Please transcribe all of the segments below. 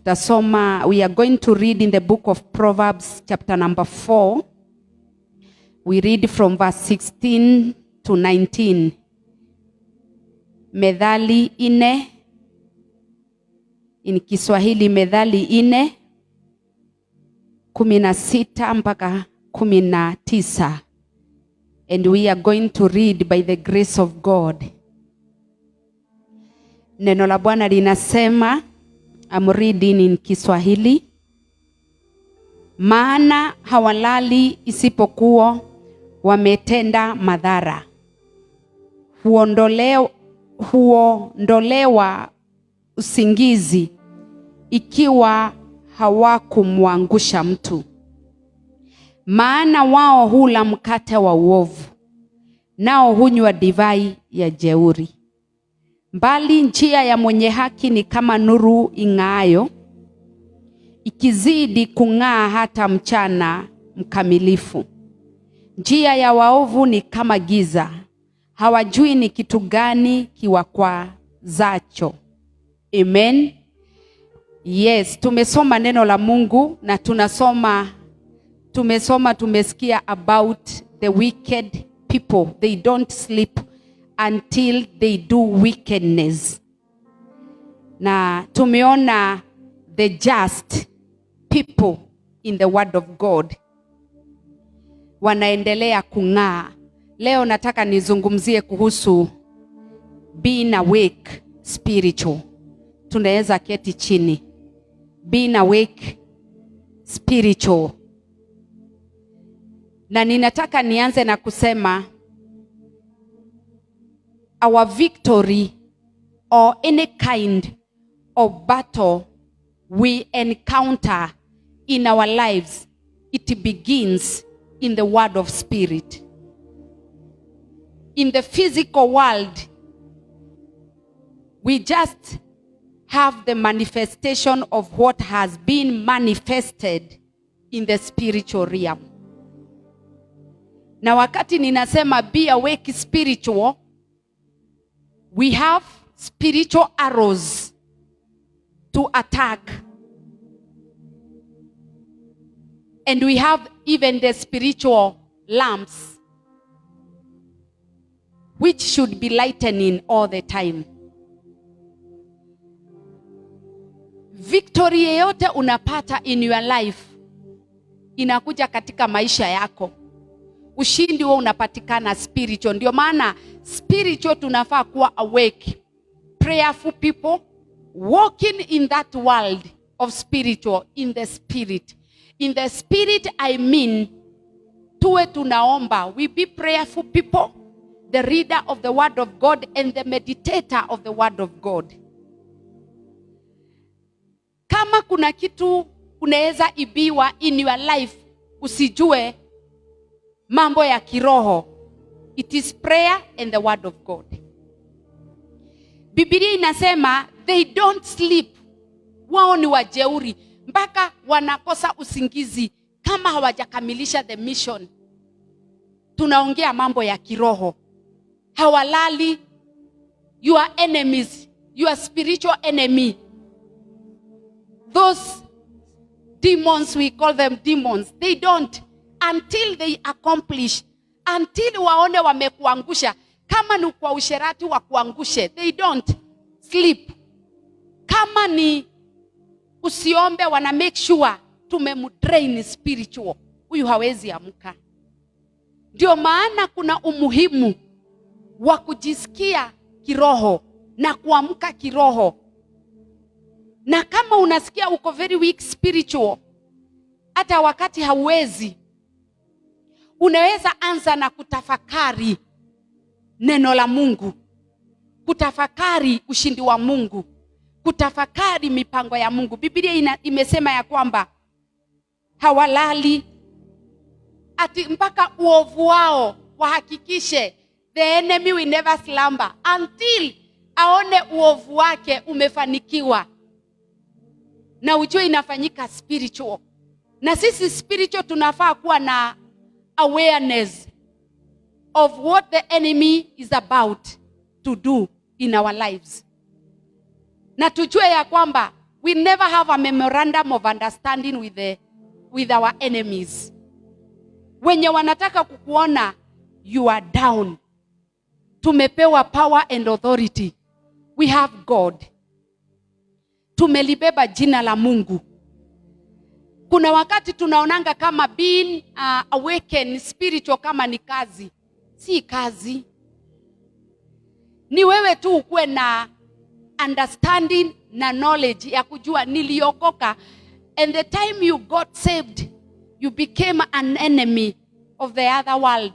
Tutasoma, we are going to read in the book of Proverbs chapter number 4. We read from verse 16 to 19. Methali 4, in Kiswahili Methali 4, 16 mpaka 19. And we are going to read by the grace of God. Neno la Bwana linasema, I'm reading in Kiswahili. Maana hawalali isipokuwa wametenda madhara. Huondolewa usingizi ikiwa hawakumwangusha mtu. Maana wao hula mkate wa uovu, nao hunywa divai ya jeuri. Bali njia ya mwenye haki ni kama nuru ing'aayo, ikizidi kung'aa hata mchana mkamilifu. Njia ya waovu ni kama giza, hawajui ni kitu gani kiwakwazacho. Amen. Yes, tumesoma neno la Mungu na tumesikia about the wicked people. They don't sleep until they do wickedness. Na tumeona the just people in the word of God wanaendelea kung'aa. Leo nataka nizungumzie kuhusu being awake spiritual. Tunaweza keti chini. Being awake spiritual. Na ninataka nianze na kusema our victory or any kind of battle we encounter in our lives, it begins in the word of spirit. In the physical world, we just have the manifestation of what has been manifested in the spiritual realm. Na wakati ninasema be awake spiritual, we have spiritual arrows to attack. And we have even the spiritual lamps, which should be lightening all the time. Victory yoyote unapata in your life inakuja katika maisha yako. Ushindi wao unapatikana spiritual. Ndio maana spiritual tunafaa kuwa awake, prayerful people, walking in that world of spiritual, in the spirit. In the spirit I mean, tuwe tunaomba. We be prayerful people, the reader of the word of God and the meditator of the word of God. Kama kuna kitu unaweza ibiwa in your life, usijue mambo ya kiroho, it is prayer and the word of God. Biblia inasema they don't sleep. Wao ni wajeuri mpaka wanakosa usingizi kama hawajakamilisha the mission. Tunaongea mambo ya kiroho. Hawalali. Your enemies, your spiritual enemy, those demons, we call them demons, they don't until they accomplish, until waone wamekuangusha. Kama ni kwa usherati wa kuangushe, they don't sleep. Kama ni usiombe, wana make sure tumemdrain spiritual. Huyu hawezi amka. Ndio maana kuna umuhimu wa kujisikia kiroho na kuamka kiroho. Na kama unasikia uko very weak spiritual, hata wakati hauwezi, unaweza anza na kutafakari neno la Mungu, kutafakari ushindi wa Mungu, kutafakari mipango ya Mungu. Biblia imesema ya kwamba hawalali ati mpaka uovu wao wahakikishe. The enemy will never slumber until aone uovu wake umefanikiwa. Na ujue inafanyika spiritual. Na sisi spiritual tunafaa kuwa na awareness of what the enemy is about to do in our lives. Na tujue ya kwamba We never have a memorandum of understanding with our enemies. Wenye wanataka kukuona you are down. Tumepewa power and authority. We have God. Tumelibeba jina la Mungu. Kuna wakati tunaonanga kama being awakened spiritual kama ni kazi. Si kazi. Ni wewe tu ukuwe na understanding na knowledge ya kujua niliokoka, and the time you got saved you became an enemy of the other world,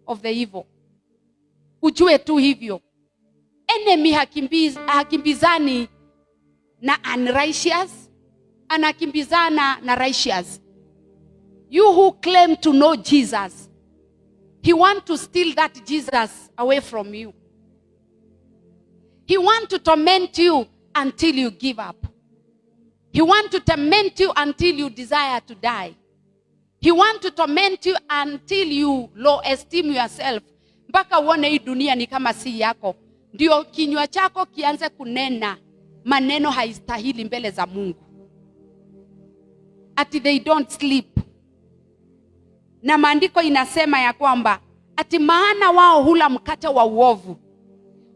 of the evil. Ujue tu hivyo. Enemy hakimbizani na unrighteous, anakimbizana na righteous. You who claim to know Jesus, he want to steal that Jesus away from you. He want to torment you until you give up. He want to torment you until you desire to die. He want to torment you until you low esteem yourself. Mpaka uone hii dunia ni kama si yako. Ndio kinywa chako kianze kunena maneno haistahili mbele za Mungu. Ati they don't sleep. Na maandiko inasema ya kwamba ati maana wao hula mkate wa uovu.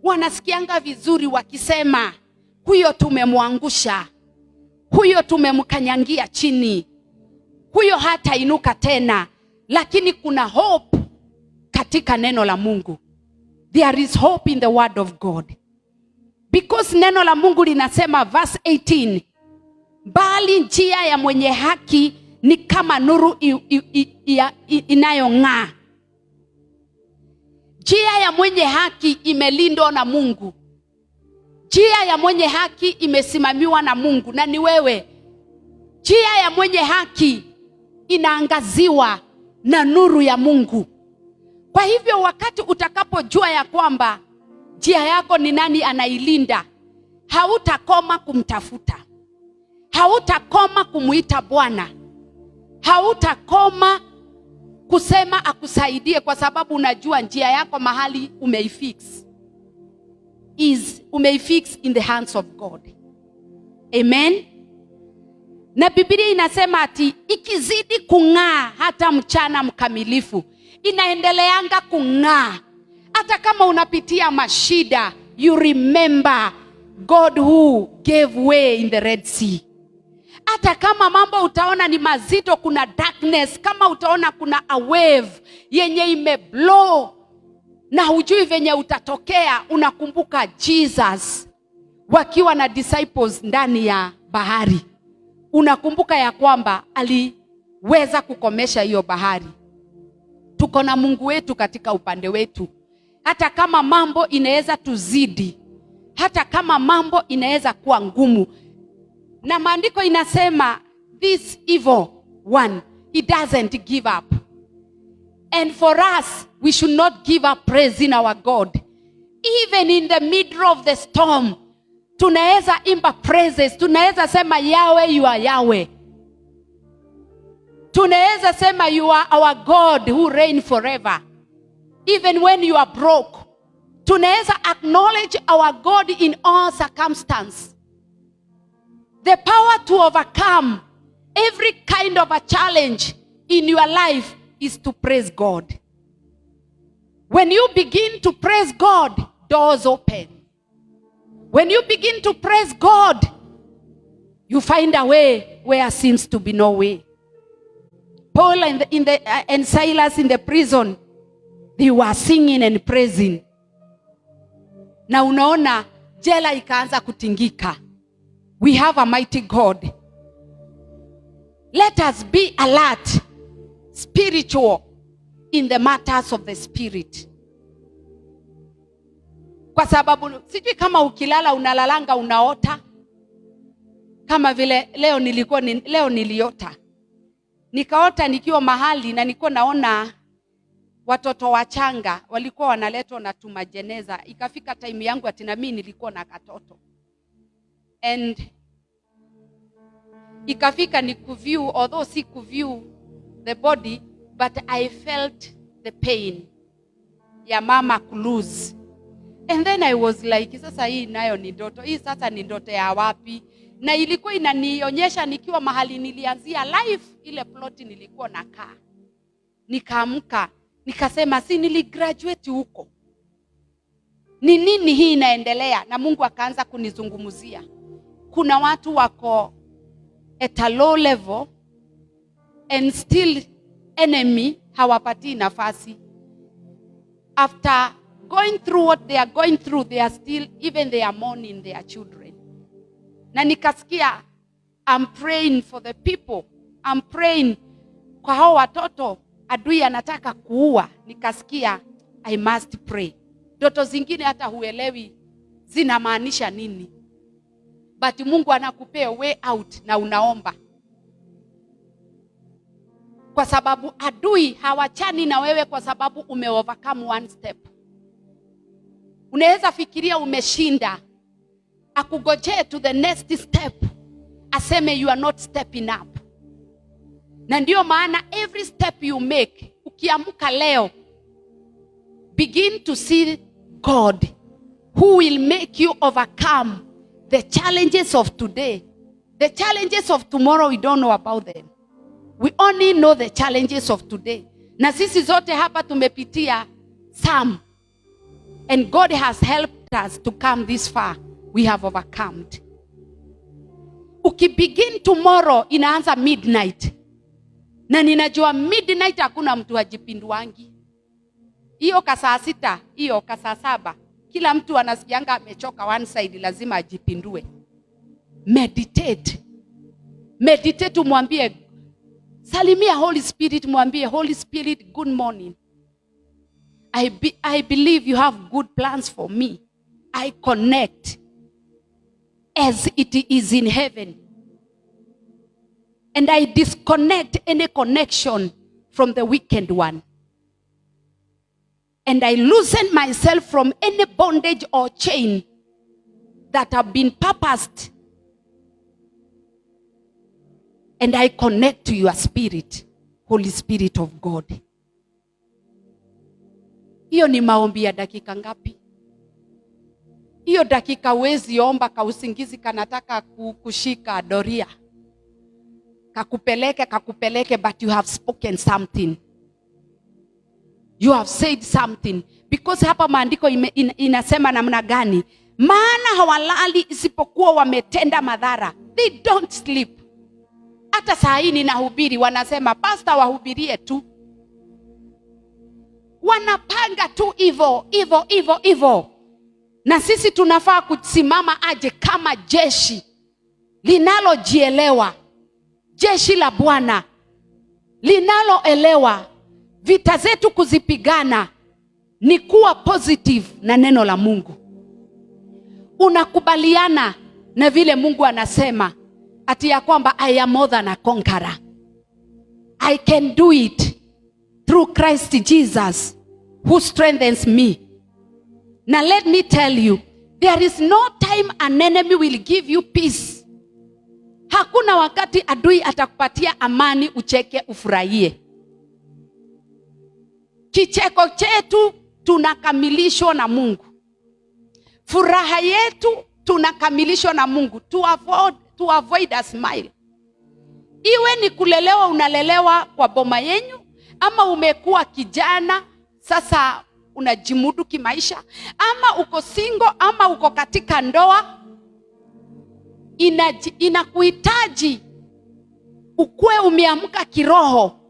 Wanasikianga vizuri wakisema huyo tumemwangusha, huyo tumemkanyangia chini, huyo hata inuka tena. Lakini kuna hope katika neno la Mungu. There is hope in the word of God. Because neno la Mungu linasema verse 18, bali njia ya mwenye haki ni kama nuru inayong'aa. Njia ya mwenye haki imelindwa na Mungu. Njia ya mwenye haki imesimamiwa na Mungu, na ni wewe. Njia ya mwenye haki inaangaziwa na nuru ya Mungu. Kwa hivyo wakati utakapojua ya kwamba njia yako ni nani anailinda, hautakoma kumtafuta. Hautakoma kumuita Bwana. Hautakoma kusema akusaidie, kwa sababu unajua njia yako mahali umeifix. Umeifix in the hands of God. Amen. Na Biblia inasema ati ikizidi kung'aa hata mchana mkamilifu, inaendeleanga kung'aa. Hata kama unapitia mashida, you remember God who gave way in the Red Sea. Hata kama mambo utaona ni mazito, kuna darkness, kama utaona kuna a wave yenye imeblow na hujui venye utatokea, unakumbuka Jesus wakiwa na disciples ndani ya bahari. Unakumbuka ya kwamba aliweza kukomesha hiyo bahari. Tuko na Mungu wetu katika upande wetu. Hata kama mambo inaweza tuzidi, hata kama mambo inaweza kuwa ngumu. Na maandiko inasema this evil one, he doesn't give up. And for us, we should not give up praise in our God. Even in the middle of the storm, tunaweza imba praises. Tunaweza sema Yahweh, you are Yahweh. Tunaweza sema you are our God who reign forever. Even when you are broke, tunaweza acknowledge our God in all circumstances. The power to overcome every kind of a challenge in your life is to praise God. When you begin to praise God, doors open. When you begin to praise God, you find a way where seems to be no way. Paul and Silas in the prison, they were singing and praising. Na unaona jela ikaanza kutingika. We have a mighty God. Let us be alert, spiritual, in the matters of the spirit. Kwa sababu sijui kama ukilala unalalanga unaota. Kama vile leo niliota. Nikaota nikiwa mahali na nilikuwa naona watoto wachanga walikuwa wanaletwa na tumajeneza. Ikafika time yangu ati na mimi nilikuwa na katoto. And ikafika ni kuview, although si kuview the body, but I felt the pain ya mama kulose. And then I was like, sasa hii nayo ni ndoto. Hii sasa ni ndoto ya wapi? Na ilikuwa inanionyesha nikiwa mahali nilianzia life, ile plot nilikuwa nakaa. Nikaamka, nikasema si niligraduate huko. Ni nini hii inaendelea? Na Mungu akaanza kunizungumzia. Kuna watu wako at a low level and still enemy hawapatii nafasi. After going through what they are going through, they are still, even they are mourning their children. Na nikasikia, I'm praying for the people. I'm praying kwa hao watoto adui anataka kuua. Nikasikia, I must pray. Ndoto zingine hata huelewi zinamaanisha nini. But Mungu anakupea way out na unaomba. Kwa sababu adui hawachani na wewe kwa sababu umeovercome one step. Unaweza fikiria umeshinda, akugojee to the next step, aseme you are not stepping up. Na ndio maana every step you make, ukiamka leo, begin to see God who will make you overcome the challenges of today. The challenges of tomorrow, we don't know about them. We only know the challenges of today. Na sisi zote hapa tumepitia some. And God has helped us to come this far. We have overcome. Ukibegin tomorrow, inaanza midnight. Na ninajua midnight hakuna mtu hajipinduangi. Hiyo saa 6, hiyo saa 7. Kila mtu anasikianga amechoka one side, lazima ajipindue. Meditate. Meditate, umwambie, salimia Holy Spirit, mwambie Holy Spirit, good morning. I believe you have good plans for me. I connect as it is in heaven. And I disconnect any connection from the wicked one. And I loosen myself from any bondage or chain that have been purposed. And I connect to your spirit, Holy Spirit of God. Hiyo ni maombi ya dakika ngapi? Hiyo dakika wezi omba ka usingizi kanataka kushika doria. Kakupeleke, but you have spoken something. You have said something. Because hapa maandiko inasema namna gani? Maana hawalali isipokuwa wametenda madhara. They don't sleep. Hata saa hii ninahubiri, wanasema pastor wahubirie tu. Wanapanga tu evil. Na sisi tunafaa kusimama aje kama jeshi linalojielewa. Jeshi la Bwana linaloelewa vita zetu kuzipigana ni kuwa positive na neno la Mungu. Unakubaliana na vile Mungu anasema ati ya kwamba I am more than a conqueror. I can do it through Christ Jesus who strengthens me. Now let me tell you, there is no time an enemy will give you peace. Hakuna wakati adui atakupatia amani ucheke ufurahie. Kicheko chetu tunakamilishwa na Mungu. Furaha yetu tunakamilishwa na Mungu. To avoid a smile. Iwe ni kulelewa, unalelewa kwa boma yenyu, ama umekuwa kijana sasa unajimudu kimaisha, ama uko single, ama uko katika ndoa, inakuhitaji ukue umeamka kiroho,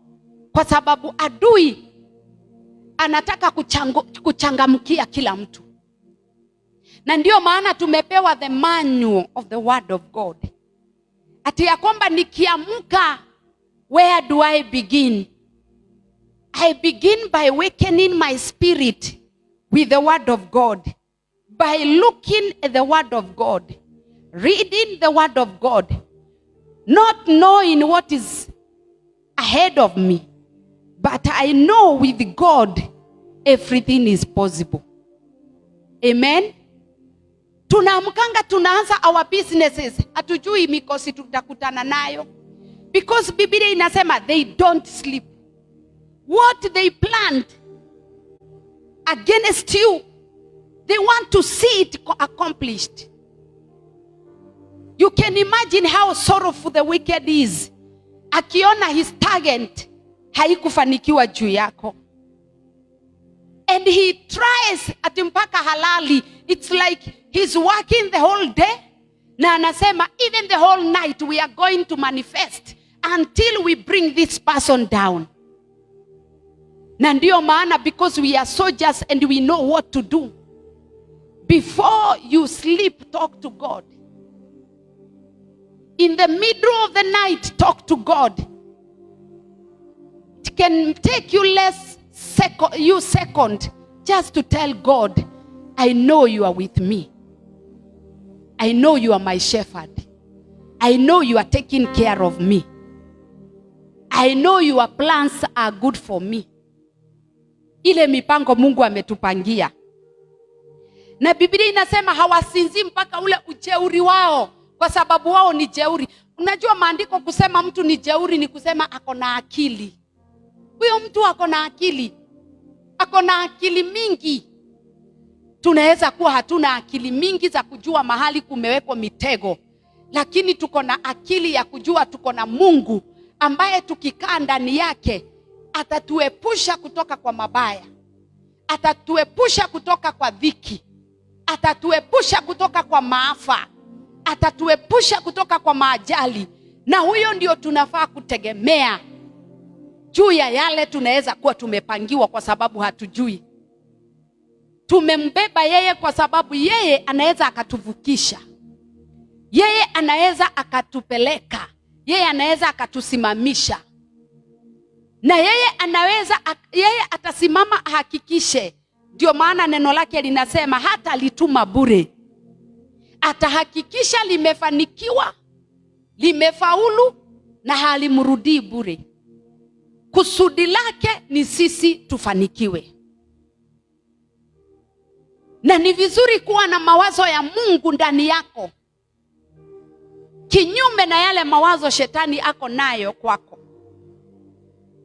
kwa sababu adui anataka kuchangamkia kila mtu. Na ndio maana tumepewa the manual of the word of God. Ati ya kwamba nikiamka, where do I begin? I begin by awakening my spirit with the word of God. By looking at the word of God. Reading the word of God. Not knowing what is ahead of me. But I know with God, everything is possible. Amen. Tunaamkanga tunaanza our businesses. Hatujui mikosi tutakutana nayo. Because Biblia inasema they don't sleep. What they planned against you, They want to see it accomplished. You can imagine how sorrowful the wicked is. Akiona his target haikufanikiwa juu yako. And he tries ati mpaka halali. It's like he's working the whole day. Na anasema even the whole night we are going to manifest until we bring this person down. Na ndio maana, because we are soldiers and we know what to do. Before you sleep, talk to God. In the middle of the night, talk to God. It can take you second just to tell God, I know you are with me. I know you are my shepherd. I know you are taking care of me. I know your plans are good for me. Ile mipango Mungu ametupangia. Na Biblia inasema hawasinzi mpaka ule ujeuri wao, kwa sababu wao ni jeuri. Unajua maandiko kusema mtu ni jeuri ni kusema ako na akili. Huyo mtu ako na akili. Ako na akili mingi. Tunaweza kuwa hatuna akili mingi za kujua mahali kumewekwa mitego. Lakini tuko na akili ya kujua tuko na Mungu ambaye tukikaa ndani yake atatuepusha kutoka kwa mabaya. Atatuepusha kutoka kwa dhiki. Atatuepusha kutoka kwa maafa. Atatuepusha kutoka kwa maajali. Na huyo ndio tunafaa kutegemea juu ya yale tunaweza kuwa tumepangiwa, kwa sababu hatujui. Tumembeba yeye kwa sababu yeye anaweza akatuvukisha. Yeye anaweza akatupeleka. Yeye anaweza akatusimamisha. Na yeye atasimama ahakikishe. Ndio maana neno lake linasema hata alituma bure. Atahakikisha limefanikiwa, limefaulu na halimrudii bure. Kusudi lake ni sisi tufanikiwe. Na ni vizuri kuwa na mawazo ya Mungu ndani yako, kinyume na yale mawazo shetani ako nayo kwako.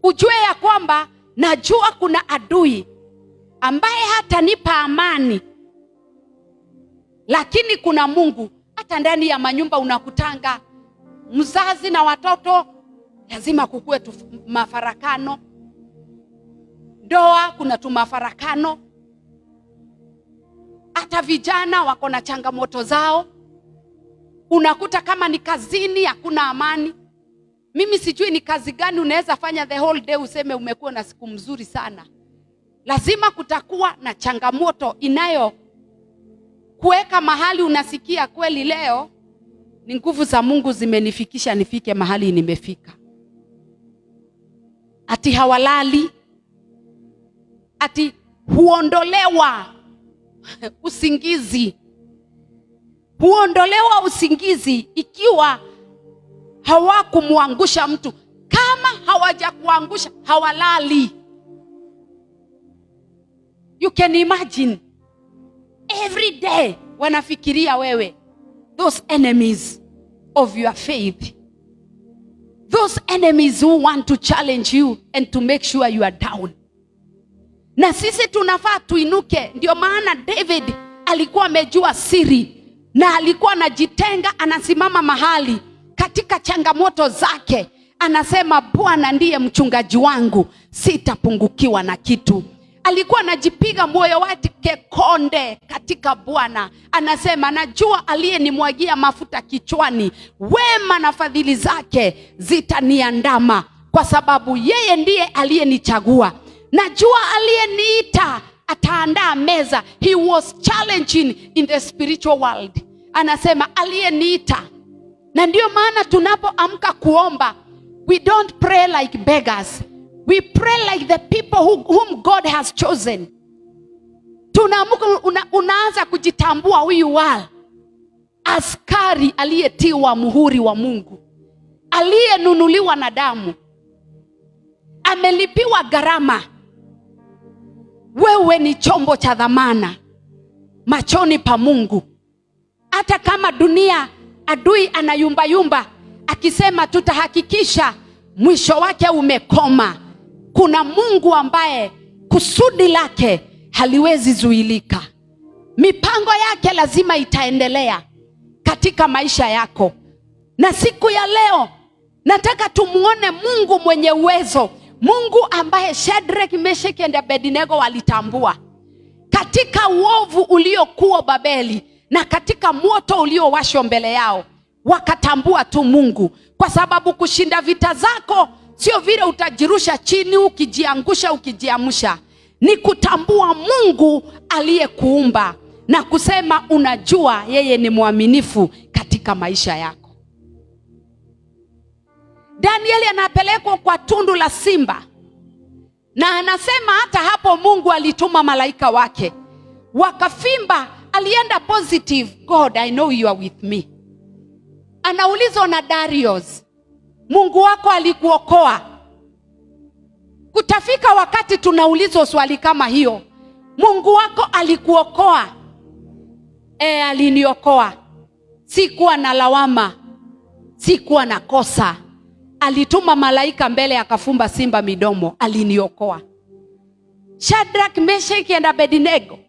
Ujue ya kwamba najua kuna adui ambaye hatanipa amani, lakini kuna Mungu. Hata ndani ya manyumba unakutanga mzazi na watoto lazima kukue mafarakano. Ndoa kuna mafarakano. Hata vijana wako na changamoto zao. Unakuta kama ni kazini hakuna amani. Mimi sijui ni kazi gani unaweza fanya the whole day useme umekuwa na siku mzuri sana. Lazima kutakuwa na changamoto inayo kuweka mahali unasikia kweli leo ni nguvu za Mungu zimenifikisha nifike mahali nimefika. Ati hawalali. Ati huondolewa usingizi. Huondolewa usingizi ikiwa hawakumuangusha mtu. Kama hawajakuangusha hawalali. You can imagine every day wanafikiria wewe. Those enemies of your faith. Those enemies who want to challenge you and to make sure you are down. Na sisi tunafaa tuinuke. Ndio maana David alikuwa amejua siri na alikuwa anajitenga, anasimama mahali katika changamoto zake. Anasema Bwana ndiye mchungaji wangu, sitapungukiwa na kitu. Alikuwa anajipiga moyo wake konde katika Bwana. Anasema najua aliyenimwagia mafuta kichwani, wema na fadhili zake zitaniandama, kwa sababu yeye ndiye aliyenichagua. Najua aliyeniita ataandaa meza. He was challenging in the spiritual world. Anasema aliyeniita. Na ndio maana tunapoamka kuomba, we don't pray like beggars. We pray like the people whom God has chosen. Tunaamka unaanza kujitambua who you are. Askari aliyetiwa muhuri wa Mungu. Aliyenunuliwa na damu. Amelipiwa gharama. Wewe ni chombo cha dhamana machoni pa Mungu. Hata kama dunia adui anayumba akisema tutahakikisha mwisho wake umekoma, kuna Mungu ambaye kusudi lake haliwezi zuilika. Mipango yake lazima itaendelea katika maisha yako. Na siku ya leo nataka tumuone Mungu mwenye uwezo, Mungu ambaye Shadrach, Meshach and Abednego walitambua katika uovu uliokuwa Babeli na katika moto uliowashwa mbele yao. Wakatambua tu Mungu, kwa sababu kushinda vita zako sio vile utajirusha chini ukijiangusha ukijiamsha. Ni kutambua Mungu aliyekuumba na kusema unajua yeye ni mwaminifu katika maisha yako. Danieli anapelekwa kwa tundu la simba, na anasema hata hapo Mungu alituma malaika wake wakafimba. Alienda positive, God I know you are with me. Anaulizwa na Darius, Mungu wako alikuokoa? Kutafika wakati tunaulizwa swali kama hiyo, Mungu wako alikuokoa? Aliniokoa. Sikuwa na lawama, sikuwa na kosa. Alituma malaika mbele akafumba simba midomo, aliniokoa. Shadrach, Meshach and Abednego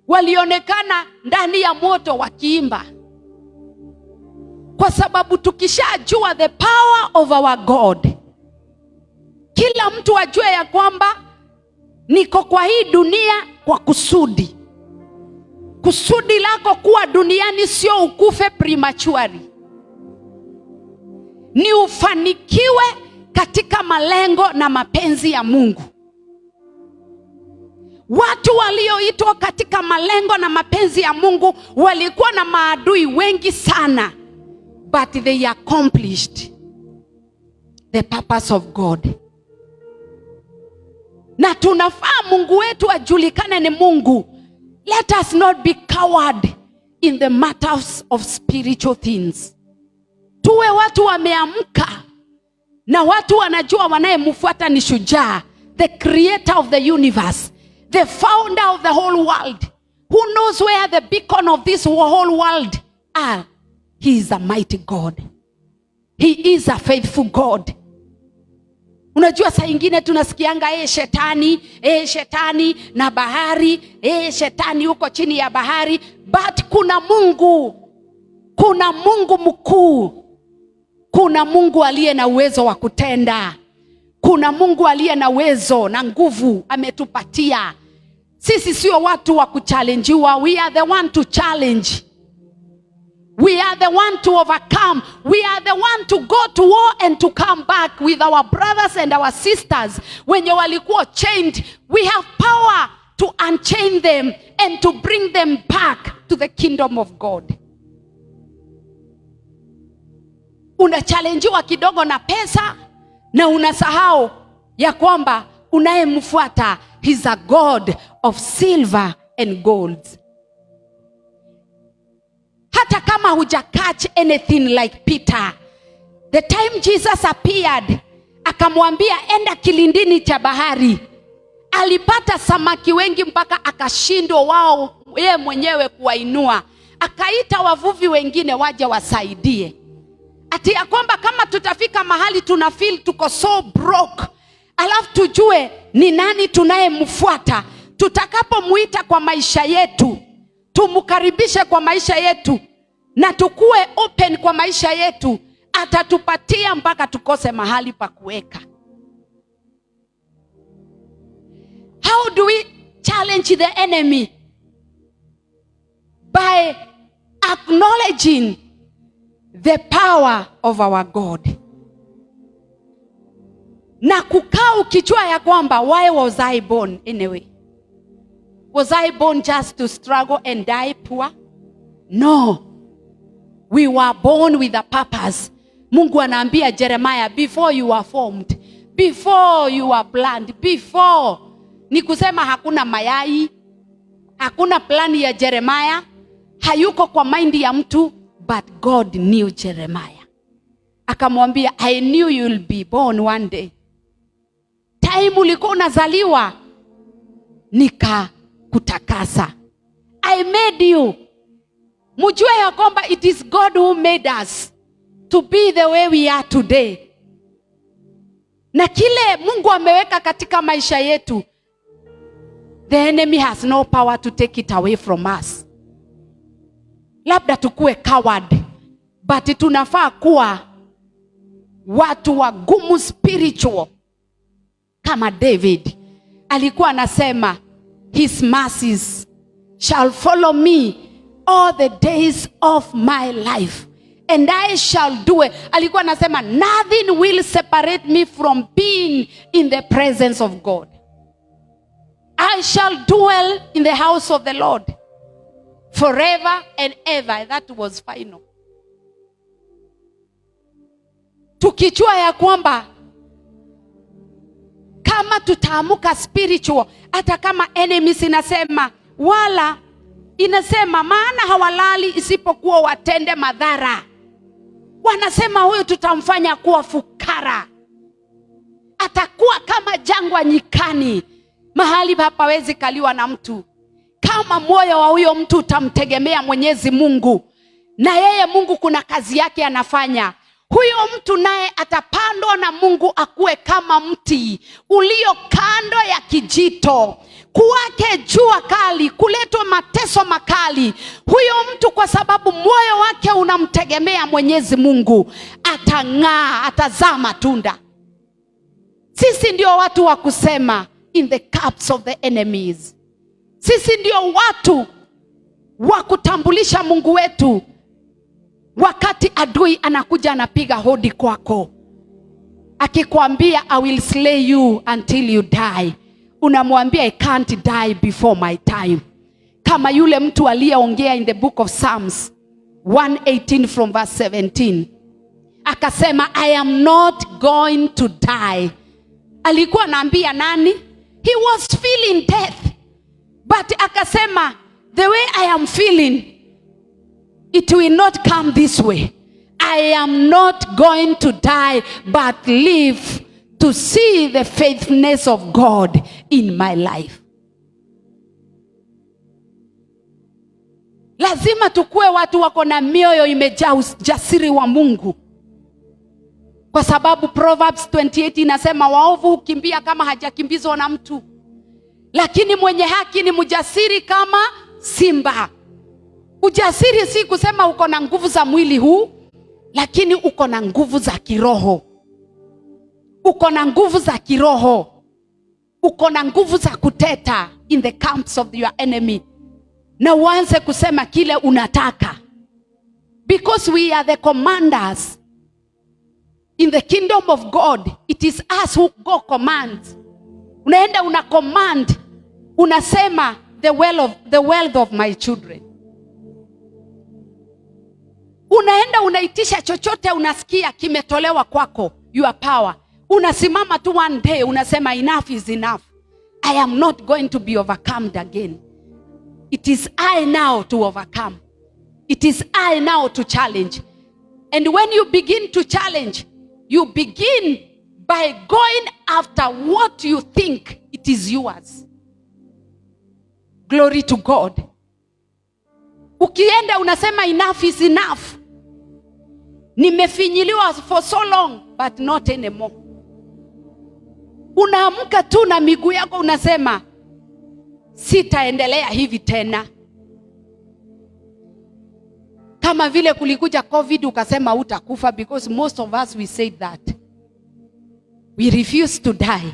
walionekana ndani ya moto wakiimba, kwa sababu tukishajua the power of our God, kila mtu ajue ya kwamba niko kwa hii dunia kwa kusudi. Kusudi lako kuwa duniani sio ukufe prematurely, ni ufanikiwe katika malengo na mapenzi ya Mungu. Watu walioitwa katika malengo na mapenzi ya Mungu walikuwa na maadui wengi sana, but they accomplished the purpose of God. Na tunafaa Mungu wetu ajulikane ni Mungu. Let us not be coward in the matters of spiritual things. Tuwe watu wameamka na watu wanajua wanayemfuata ni shujaa, the creator of the universe, the founder of the whole world, who knows where the beacon of this whole world are. He is a mighty God. He is a faithful God. Unajua saa ingine tunasikianga shetani na bahari, shetani huko chini ya bahari, but kuna Mungu mkuu. Kuna Mungu aliye na uwezo wa kutenda. Kuna Mungu aliye na uwezo na nguvu ametupatia. Sisi sio watu wa kuchallengewa. We are the one to challenge. We are the one to overcome. We are the one to go to war and to come back with our brothers and our sisters. Wenye walikuwa chained, we have power to unchain them and to bring them back to the kingdom of God. Unachallengewa kidogo na pesa na unasahau ya kwamba unayemfuata he's a God of silver and gold. Hata kama huja catch anything like Peter, the time Jesus appeared akamwambia enda kilindini cha bahari, alipata samaki wengi mpaka akashindwa wao yeye mwenyewe kuwainua. Akaita wavuvi wengine waje wasaidie. Ati ya kwamba kama tutafika mahali tunafeel tuko so broke, alafu tujue ni nani tunayemfuata, tutakapomuita kwa maisha yetu, tumukaribishe kwa maisha yetu na tukue open kwa maisha yetu, atatupatia mpaka tukose mahali pa kuweka. How do we challenge the enemy? By acknowledging the power of our God. Na kukaa ukijua ya kwamba, why was I born anyway? Was I born just to struggle and die poor? No. We were born with a purpose. Mungu anaambia Jeremiah, before you were formed, before you were planned, before. Ni kusema hakuna mayai, hakuna plani ya Jeremiah, hayuko kwa mind ya mtu, but God knew Jeremiah. Akamwambia, I knew you'll be born one day. Time ulikuwa unazaliwa, nikakutakasa. I made you. Mujue ya kwamba it is God who made us to be the way we are today. Na kile Mungu ameweka katika maisha yetu, the enemy has no power to take it away from us. labda tukue coward, but tunafaa kuwa watu wagumu spiritual. Kama David alikuwa anasema, his mercies shall follow me all the days of my life and I shall do it. Alikuwa anasema, nothing will separate me from being in the presence of God. I shall dwell in the house of the Lord forever and ever. That was final. Tukijua ya kwamba kama tutaamuka spiritual, hata kama enemies inasema, wala inasema maana hawalali isipokuwa watende madhara. Wanasema huyu tutamfanya kuwa fukara, atakuwa kama jangwa nyikani, mahali hapawezi kaliwa na mtu. Kama moyo wa huyo mtu utamtegemea Mwenyezi Mungu, na yeye Mungu kuna kazi yake anafanya, huyo mtu naye atapandwa na Mungu akuwe kama mti ulio kando ya kijito. Kuwake jua kali, kuletwa mateso makali, huyo mtu kwa sababu moyo wake unamtegemea Mwenyezi Mungu, atang'aa, atazaa matunda. Sisi ndio watu wa kusema in the cups of the enemies. Sisi ndio watu wa kutambulisha Mungu wetu wakati adui anakuja anapiga hodi kwako, akikwambia I will slay you until you die. Unamwambia I can't die before my time. Kama yule mtu aliyeongea in the book of Psalms 118 from verse 17. Akasema I am not going to die. Alikuwa anaambia nani? He was feeling death. But akasema the way I am feeling, it will not come this way. I am not going to die but live to see the faithfulness of God in my life. Lazima tukue watu wako na mioyo imejaa ujasiri wa Mungu. Kwa sababu Proverbs 28 inasema waovu hukimbia kama hajakimbizwa na mtu, lakini mwenye haki ni mjasiri kama simba. Ujasiri si kusema uko na nguvu za mwili huu, lakini uko na nguvu za kiroho. Uko na nguvu za kiroho. Uko na nguvu za kuteta in the camps of your enemy. Na uanze kusema kile unataka. Because we are the commanders. In the kingdom of God, it is us who go commands. Unaenda una command. Unasema the wealth of my children. Unaenda unaitisha chochote unasikia kimetolewa kwako, your power. Unasimama tu one day unasema enough is enough. I am not going to be overcome again. It is I now to overcome. It is I now to challenge. And when you begin to challenge, you begin by going after what you think it is yours. Glory to God. Ukienda unasema enough is enough. Nimefinyiliwa for so long but not anymore. Unaamka tu na miguu yako unasema sitaendelea hivi tena. Kama vile kulikuja COVID ukasema utakufa, because most of us we said that. We refuse to die.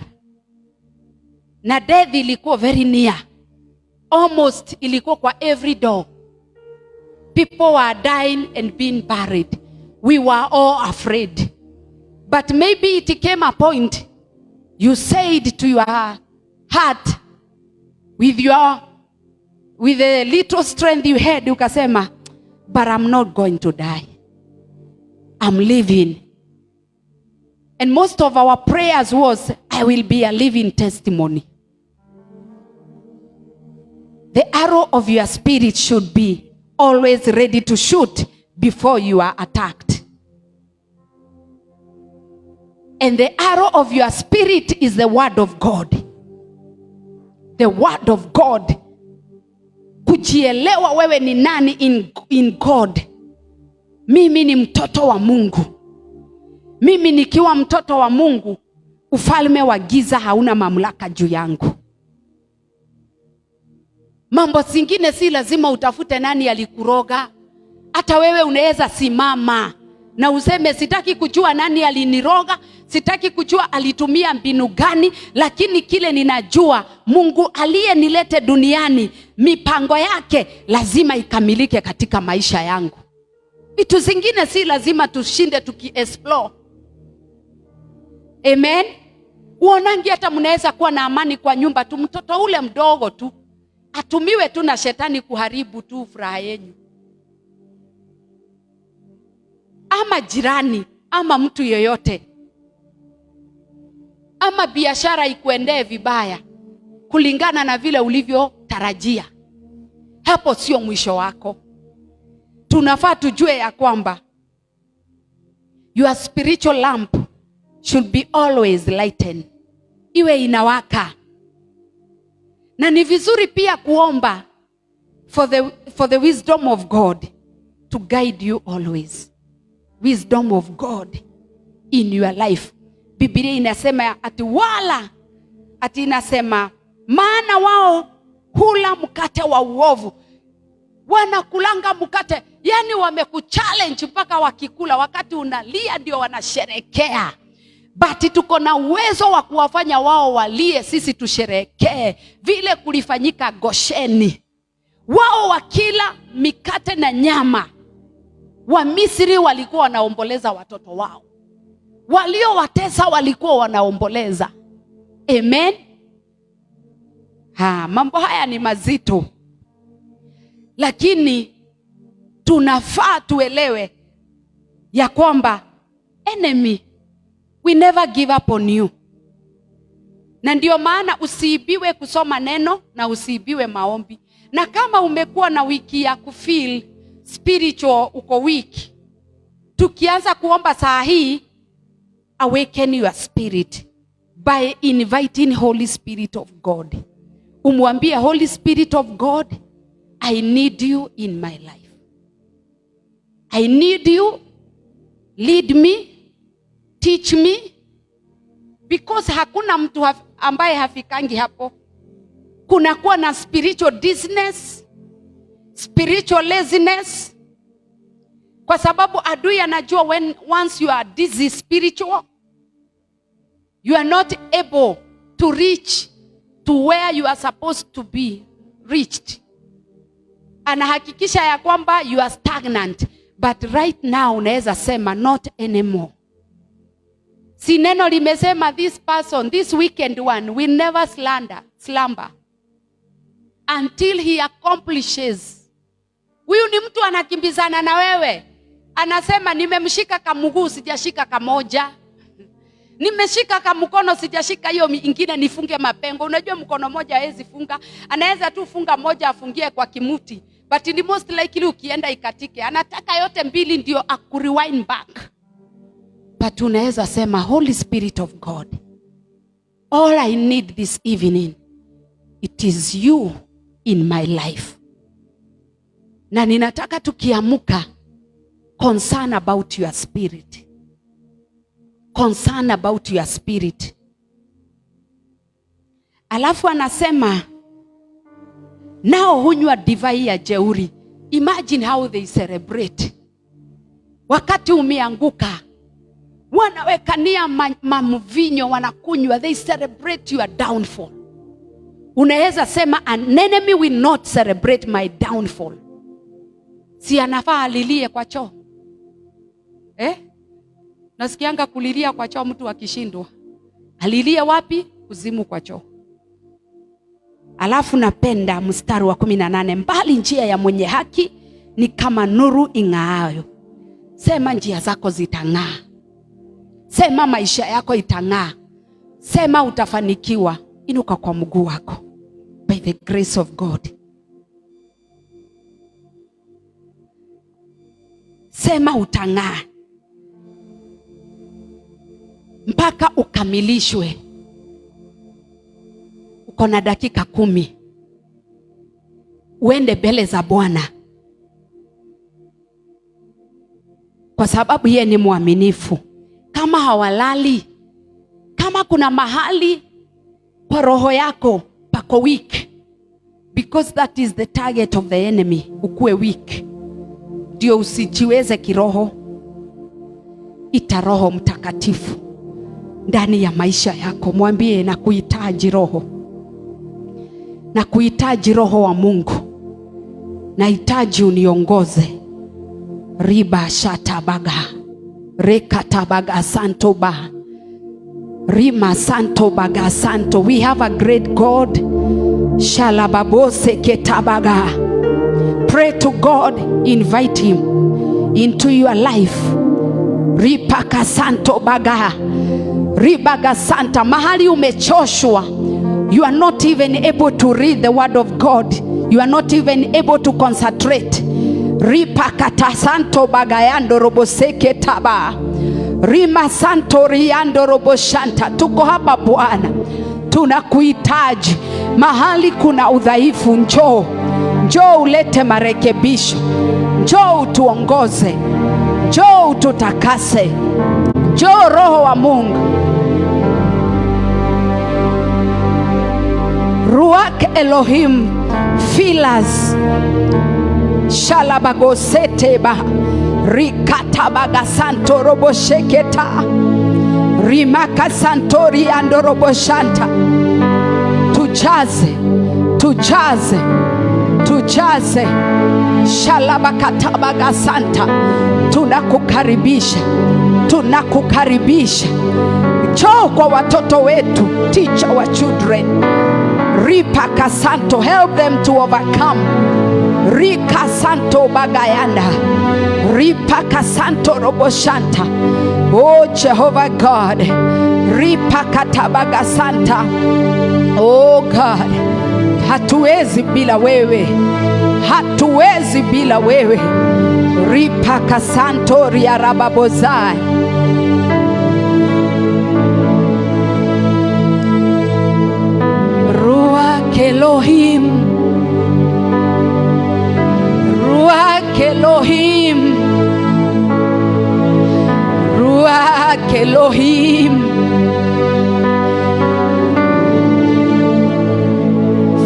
Na death ilikuwa very near. Almost ilikuwa kwa every door. People were dying and being buried. We were all afraid. But maybe it came a point you said to your heart, with the little strength you had, ukasema, but I'm not going to die. I'm living. And most of our prayers was, I will be a living testimony. The arrow of your spirit should be always ready to shoot before you are attacked. And the arrow of your spirit is the word of God. The word of God. Kujielewa wewe ni nani in God. Mimi ni mtoto wa Mungu. Mimi nikiwa mtoto wa Mungu, ufalme wa giza hauna mamlaka juu yangu. Mambo zingine si lazima utafute nani alikuroga, Hata wewe unaweza simama na useme sitaki kujua nani aliniroga, sitaki kujua alitumia mbinu gani, lakini kile ninajua, Mungu aliyenilete duniani, mipango yake lazima ikamilike katika maisha yangu. Vitu zingine si lazima tushinde tukiexplore. Amen. Uonangi hata mnaweza kuwa na amani kwa nyumba tu, mtoto ule mdogo tu atumiwe tu na shetani kuharibu tu furaha yenu, ama jirani, ama mtu yoyote, ama biashara ikuendee vibaya kulingana na vile ulivyotarajia. Hapo sio mwisho wako. Tunafaa tujue ya kwamba your spiritual lamp should be always lightened, iwe inawaka. Na ni vizuri pia kuomba for the wisdom of God to guide you always. Wisdom of God in your life. Biblia inasema inasema maana wao hula mkate wa uovu. Wanakulanga mkate, yani wamekuchallenge mpaka wakikula, wakati unalia ndio wanasherekea. But tuko na uwezo wa kuwafanya wao walie, sisi tusherekee, vile kulifanyika Gosheni. Wao wakila mikate na nyama, wa Misri walikuwa wanaomboleza watoto wao, waliowatesa walikuwa wanaomboleza. Amen. Mambo haya ni mazito, lakini tunafaa tuelewe ya kwamba enemy, we never give up on you. Na ndio maana usiibiwe kusoma neno na usiibiwe maombi. Na kama umekuwa na wiki ya kufeel spiritual uko weak, tukianza kuomba saa hii, awaken your spirit by inviting Holy Spirit of God. Umwambie Holy Spirit of God, I need you in my life. I need you. Lead me, teach me, because hakuna mtu ambaye hafikangi hapo. Kunakuwa na spiritual dizziness, spiritual laziness, kwa sababu adui anajua once you are dizzy spiritual, you are not able to reach to where you are supposed to be reached. Anahakikisha ya kwamba you are stagnant. But right now unaweza sema not anymore. Si neno limesema this person, this wicked one will never slumber until he accomplishes. Huyu ni mtu anakimbizana na wewe, anasema nimemshika kamguu sijashika kamoja, nimeshika kamkono sijashika hiyo ingine nifunge mapengo. Unajua mkono moja hawezi funga, anaweza tu funga moja afungie kwa kimuti, but ni most likely ukienda ikatike. Anataka yote mbili ndio akurewind back. But unaweza sema Holy Spirit of God, all I need this evening, it is you in my life. Na ninataka tukiamuka, concern about your spirit. Concern about your spirit. Alafu anasema nao hunywa divai ya jeuri. Imagine how they celebrate. Wakati umeanguka, wanawekania mamvinyo wanakunywa, they celebrate your downfall. Unaweza sema an enemy will not celebrate my downfall. Si anafaa alilie kwa choo? Nasikianga kulilia kwa choo mtu akishindwa. Alilie wapi? Kuzimu kwa choo. Alafu napenda mstari wa 18, mbali njia ya mwenye haki ni kama nuru ing'aayo. Sema njia zako zitang'aa. Sema maisha yako itang'aa. Sema utafanikiwa. Inuka kwa mguu wako. By the grace of God. Sema utang'aa mpaka ukamilishwe. Uko na dakika 10. Uende mbele za Bwana, kwa sababu yeye ni mwaminifu. Kama hawalali, kama kuna mahali kwa roho yako pako weak, because that is the target of the enemy, ukue weak. ndio usijiweze kiroho. Ita Roho Mtakatifu ndani ya maisha yako, mwambie na kuhitaji Roho, na kuhitaji Roho wa Mungu, nahitaji uniongoze. Riba shatabaga rekatabaga santo ba rima santo baga santo. We have a great God. Shalababose ketabaga. Pray to God, invite him into your life. Ripaka santo baga ribaga santa. Mahali umechoshwa, you are not even able to read the word of God, you are not even able to concentrate. Ripakata santo bagayando roboseke taba rima santo riando roboshanta. Tuko hapa Bwana, tunakuhitaji. Mahali kuna udhaifu, njoo ulete marekebisho, njoo utuongoze, njoo ututakase, njoo Roho wa Mungu. Ruach Elohim, fill us. Shalabagosete ba rikata baga santo robosheketa rimaka santori ando roboshanta. Tujaze shalabakata baga santa. Tunakukaribisha. Njoo kwa watoto wetu, teach our children. Ripaka santo, help them to overcome. Rika santo bagayanda ripaka santo roboshanta. Oh Jehovah God, ripaka tabaga santa. Oh God, hatuwezi bila wewe, ripaka santo riarababozai. Ruach Elohim, Ruach Elohim, Ruach Elohim,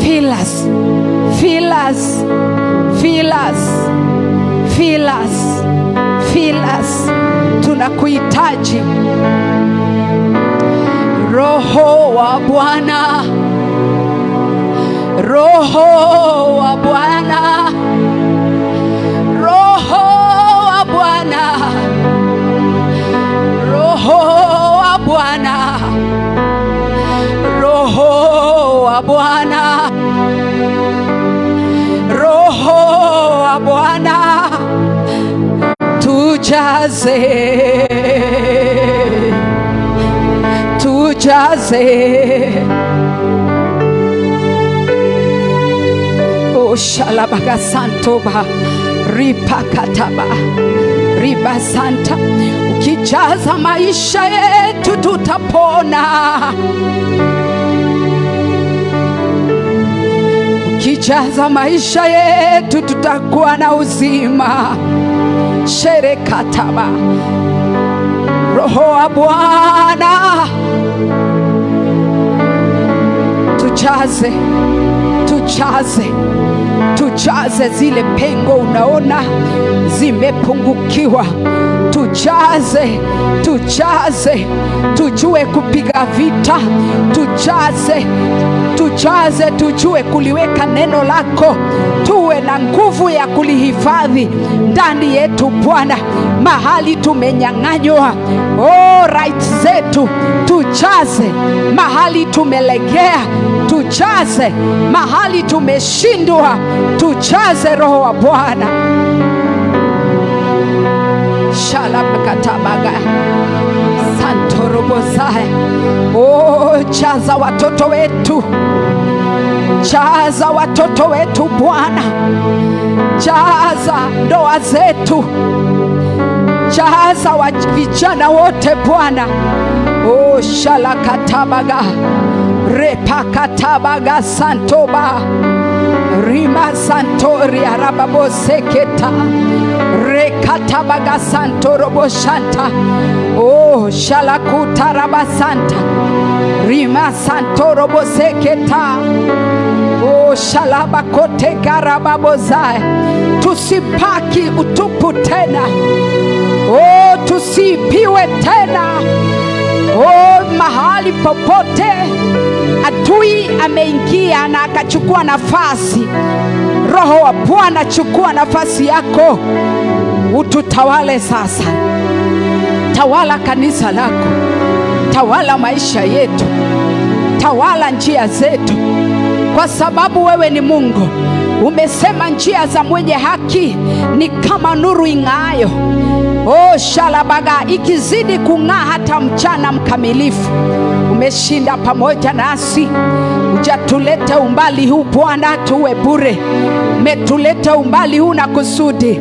fill us, fill us, fill us, fill us, fill us. Tunakuhitaji Roho wa Bwana, Roho wa Bwana, Roho wa Bwana, Roho wa Bwana, Roho wa Bwana, Roho wa Bwana. Tujaze. Oh shalabaga santo ba ripakataba riba santa. Ukijaza maisha yetu tutapona, ukijaza maisha yetu tutakuwa na uzima. Sherekataba, Roho wa Bwana, tujaze zile pengo unaona zimepungukiwa. Tujaze, tujue kupiga vita. Tujaze, tujue kuliweka neno lako, tuwe na nguvu ya kulihifadhi ndani yetu Bwana. Mahali tumenyang'anywa, rights zetu, tujaze. Mahali tumelegea, tujaze. Mahali tumeshindwa, tujaze Roho wa Bwana. Shalabakatabaga santorobozaya. Jaza watoto wetu, jaza watoto wetu Bwana, jaza ndoa zetu, jaza vijana wote Bwana. Shalakatabaga repakatabaga santoba rima santori arababoseketa re Rekatabaga santo robo shanta. Oh, shalakuta rabasanta. Rima santo robo seketa. Oh, shalabakote garababozai. Tusipaki utupu tena. Oh, tusipiwe tena. Oh, mahali popote adui ameingia na akachukua nafasi, Roho wa Bwana chukua nafasi yako, ututawale sasa. Tawala kanisa lako, tawala maisha yetu, tawala njia zetu, kwa sababu wewe ni Mungu. Umesema njia za mwenye haki ni kama nuru ing'aayo. Oh, shalabaga, ikizidi kung'aa hata mchana mkamilifu. Umeshinda pamoja nasi. Hujatuleta umbali huu Bwana tuwe bure. Umetuleta umbali huu na kusudi.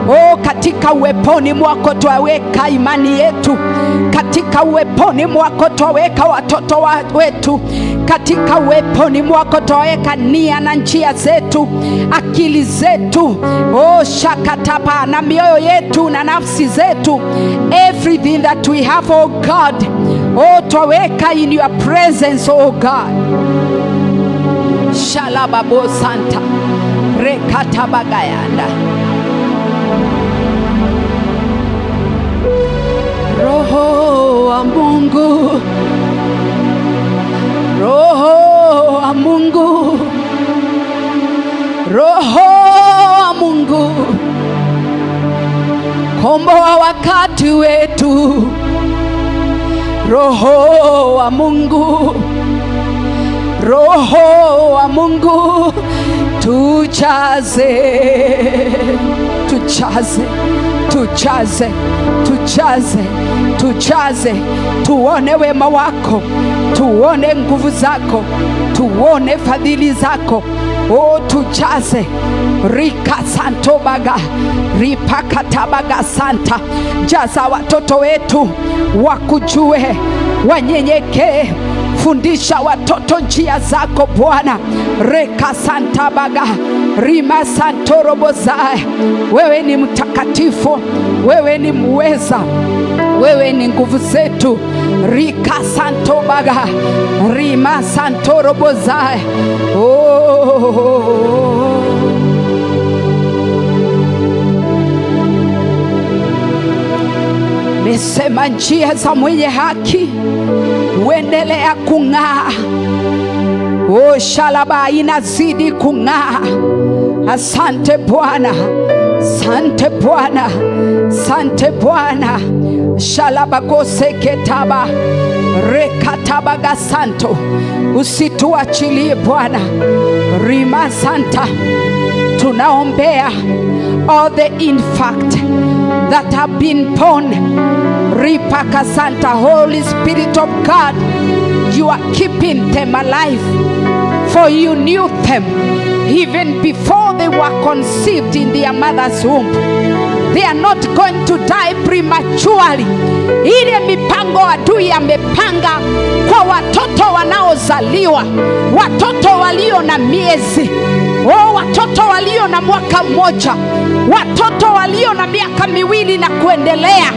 Oh, katika uweponi mwako twaweka imani yetu. Katika uweponi mwako twaweka watoto wetu. Katika uweponi mwako twaweka nia na njia zetu, akili zetu, oh shakatapa, na mioyo yetu na nafsi zetu. Everything that we have, oh God, oh twaweka in your presence, oh God. Shalababo santa rekatabagayanda. Roho wa Mungu, Roho wa Mungu, Roho wa Mungu, komboa wakati wetu. Roho wa Mungu, Roho wa Mungu, tujaze, tujaze, tujaze, tujaze, tujaze. Tuone wema wako, tuone nguvu zako, tuone fadhili zako. Oh, tujaze. Rika santo baga, ripakatabaga santa. Jaza watoto wetu wakujue, wanyenyekee. Fundisha watoto njia zako Bwana. Reka santa baga, rima santo robozae. Wewe ni mtakatifu, wewe ni muweza, wewe ni nguvu zetu. Rika santo baga, rima santo robozae. Oh, mesema njia za mwenye haki uendelea kung'aa. Oh, shalaba inazidi kung'aa. Asante Bwana, asante Bwana, asante Bwana. Shalaba goseketaba rekatabaga santo. Usituachilie Bwana. Rima santa. Tunaombea all the infant that have been born. Ripaka santa. Holy Spirit of God, you are keeping them alive, for you knew them even before they were conceived in their mother's womb. They are not going to die prematurely. Ile mipango adui amepanga kwa watoto wanaozaliwa, watoto walio na miezi, oh, watoto walio na mwaka mmoja, watoto walio na miaka miwili na kuendelea,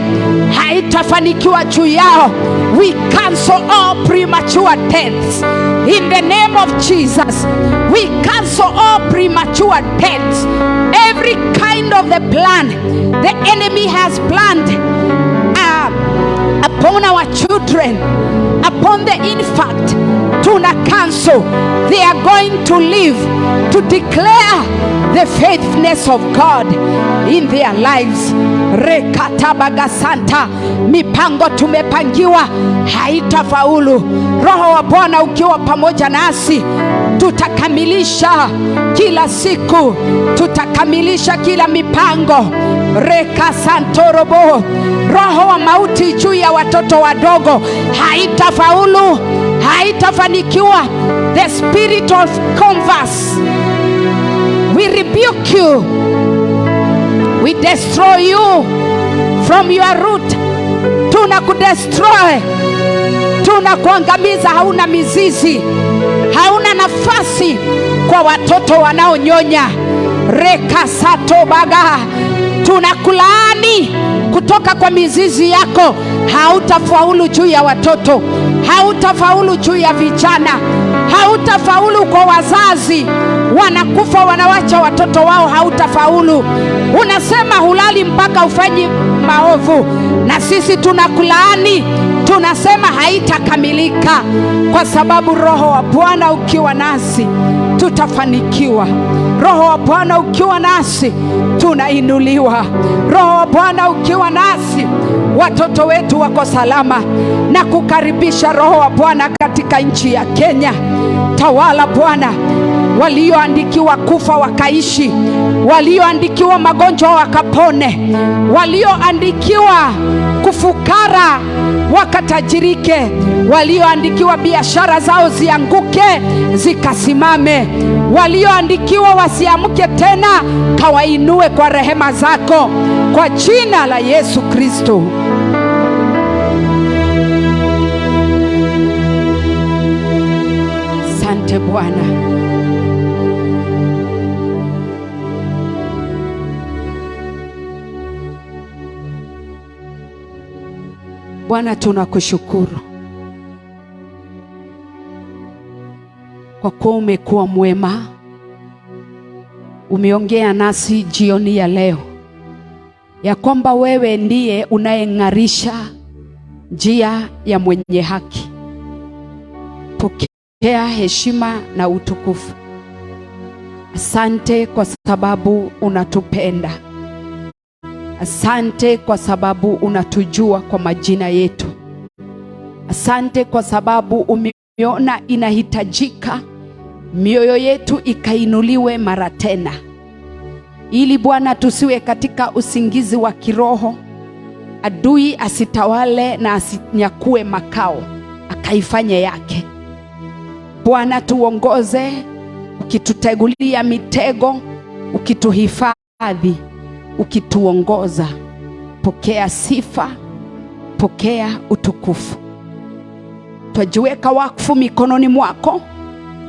haitafanikiwa juu yao. We cancel all premature deaths in the name of Jesus. We cancel all premature deaths. Every kind of the plan the enemy has planned upon our children, upon the infant, tuna cancel. They are going to live to declare the faithfulness of God in their lives. Rekatabaga santa. Mipango tumepangiwa haitafaulu. Roho wa Bwana ukiwa pamoja nasi, tutakamilisha kila siku, tutakamilisha kila mipango. Reka santorobo. Roho wa mauti juu ya watoto wadogo haitafaulu, haitafanikiwa. The spirit of converse, we rebuke you, we destroy you from your root. Tunakudestroy, tunakuangamiza. Hauna mizizi, hauna nafasi kwa watoto wanaonyonya. Reka sato baga, Tunakulaani kutoka kwa mizizi yako. Hautafaulu juu ya watoto, hautafaulu juu ya vijana, hautafaulu kwa wazazi wanakufa wanawacha watoto wao, hautafaulu. Unasema hulali mpaka ufanyi maovu, na sisi tunakulaani, tunasema haitakamilika, kwa sababu Roho wa Bwana ukiwa nasi tutafanikiwa. Roho wa Bwana ukiwa nasi tunainuliwa. Roho wa Bwana ukiwa nasi watoto wetu wako salama. Na kukaribisha Roho wa Bwana katika nchi ya Kenya. Tawala Bwana, walioandikiwa kufa wakaishi, walioandikiwa magonjwa wakapone, walioandikiwa kufukara wakatajirike, walioandikiwa biashara zao zianguke zikasimame, walioandikiwa wasiamke tena kawainue kwa rehema zako, kwa jina la Yesu Kristo. Asante Bwana. Bwana, tunakushukuru kwa kuwa umekuwa mwema. Umeongea nasi jioni ya leo ya kwamba wewe ndiye unayeng'arisha njia ya mwenye haki. Pokea heshima na utukufu. Asante kwa sababu unatupenda. Asante kwa sababu unatujua kwa majina yetu. Asante kwa sababu umeona inahitajika mioyo yetu ikainuliwe mara tena, ili Bwana tusiwe katika usingizi wa kiroho, adui asitawale na asinyakue makao akaifanye yake. Bwana, tuongoze ukitutegulia mitego, ukituhifadhi, ukituongoza. Pokea sifa, pokea utukufu. Twajiweka wakfu mikononi mwako,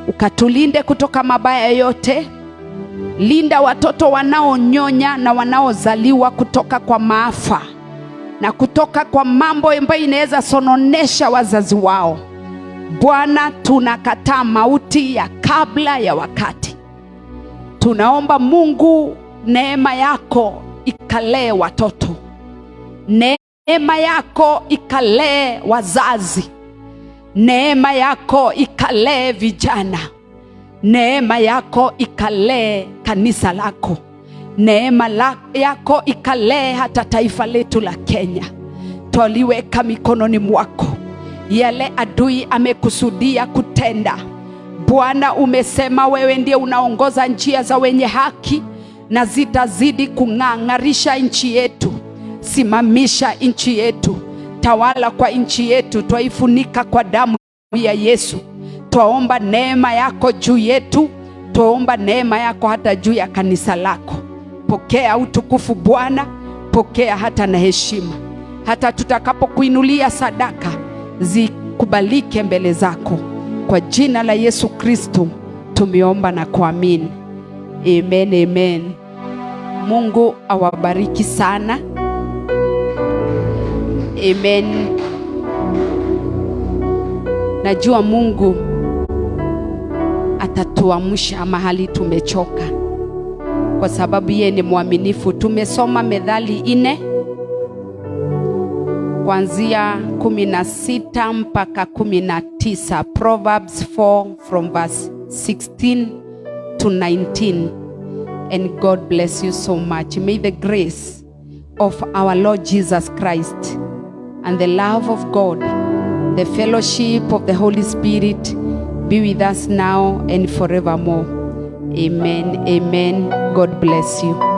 ukatulinde kutoka mabaya yote. Linda watoto wanaonyonya na wanaozaliwa kutoka kwa maafa na kutoka kwa mambo ambayo inaweza sononesha wazazi wao. Bwana, tunakataa mauti ya kabla ya wakati. Tunaomba Mungu, neema yako ikalee watoto, neema yako ikalee wazazi, neema yako ikalee vijana, neema yako ikalee kanisa lako, neema yako ikalee hata taifa letu la Kenya. Twaliweka mikononi mwako yale adui amekusudia kutenda. Bwana, umesema wewe ndiye unaongoza njia za wenye haki, na zitazidi kung'arisha nchi yetu. Simamisha nchi yetu, tawala kwa nchi yetu, twaifunika kwa damu ya Yesu. Twaomba neema yako juu yetu, twaomba neema yako hata juu ya kanisa lako. Pokea utukufu Bwana, pokea hata na heshima. Hata tutakapokuinulia sadaka, zikubalike mbele zako. Kwa jina la Yesu Kristo tumeomba na kuamini. Amen, amen. Mungu awabariki sana. Amen. Najua Mungu atatuamsha mahali tumechoka, kwa sababu yeye ni mwaminifu. Tumesoma Methali 4 kuanzia 16 mpaka 19, Proverbs 4 from verse 16 to 19. And God bless you so much. May the grace of our Lord Jesus Christ and the love of God, the fellowship of the Holy Spirit be with us now and forevermore. Amen. Amen. God bless you.